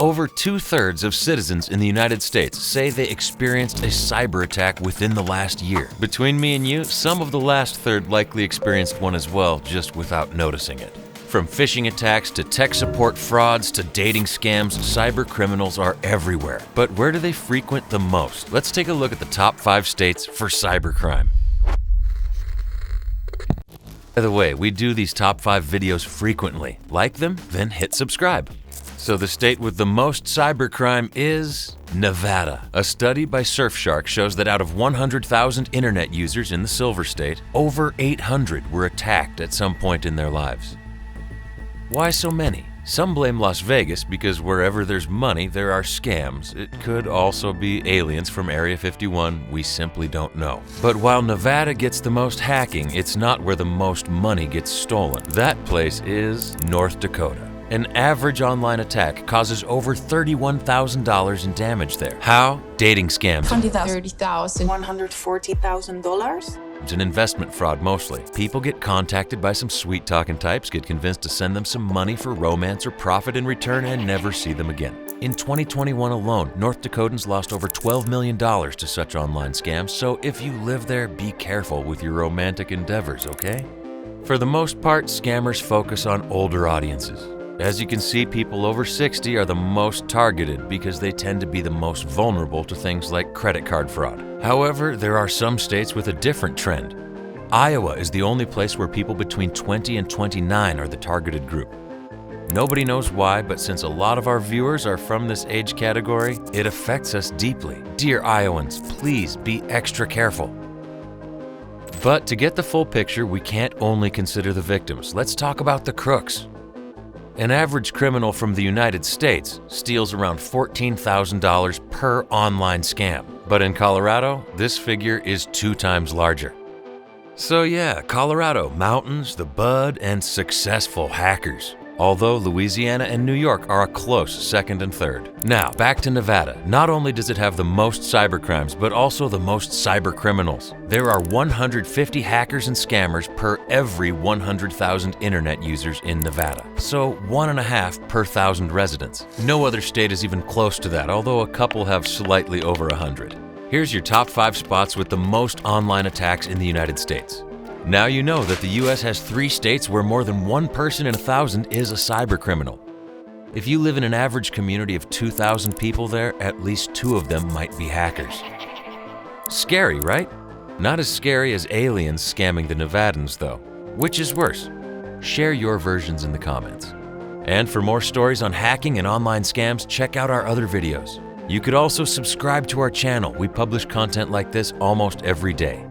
over 2/3 of citizens in the United States say they experienced a cyber attack within the last year. Between me and you, some of the last third likely experienced one as well, just without noticing it. From phishing attacks to tech support frauds to dating scams, cyber criminals are everywhere. But where do they frequent the most? Let's take a look at the top 5 states for cybercrime. By the way, we do these top 5 videos frequently. Like them, then hit subscribe. So the state with the most cybercrime is Nevada. A study by Surfshark shows that out of 100,000 internet users in the Silver State, over 800 were attacked at some point in their lives. Why so many? Some blame Las Vegas because wherever there's money, there are scams. It could also be aliens from Area 51, we simply don't know. But while Nevada gets the most hacking, it's not where the most money gets stolen. That place is North Dakota. An average online attack causes over $31,000 in damage there. How? Dating scams. $20,000, $140,000. It's an investment fraud mostly. People get contacted by some sweet-talking types, get convinced to send them some money for romance or profit in return, and never see them again. In 2021 alone, North Dakotans lost over $12 million to such online scams, so if you live there, be careful with your romantic endeavors, okay? For the most part, scammers focus on older audiences. As you can see, people over 60 are the most targeted because they tend to be the most vulnerable to things like credit card fraud. However, there are some states with a different trend. Iowa is the only place where people between 20 and 29 are the targeted group. Nobody knows why, but since a lot of our viewers are from this age category, it affects us deeply. Dear Iowans, please be extra careful. But to get the full picture, we can't only consider the victims. Let's talk about the crooks. An average criminal from the United States steals around $14,000 per online scam. But in Colorado, this figure is 2 times larger. So yeah, Colorado, mountains, the bud, and successful hackers. Although Louisiana and New York are a close second and third. Now, back to Nevada. Not only does it have the most cybercrimes, but also the most cybercriminals. There are 150 hackers and scammers per every 100,000 internet users in Nevada. So 1.5 per 1,000 residents. No other state is even close to that, although a couple have slightly over 100. Here's your top 5 spots with the most online attacks in the United States. Now you know that the US has 3 states where more than 1 person in 1,000 is a cybercriminal. If you live in an average community of 2,000 people there, at least 2 of them might be hackers. Scary, right? Not as scary as aliens scamming the Nevadans, though. Which is worse? Share your versions in the comments. And for more stories on hacking and online scams, check out our other videos. You could also subscribe to our channel. We publish content like this almost every day.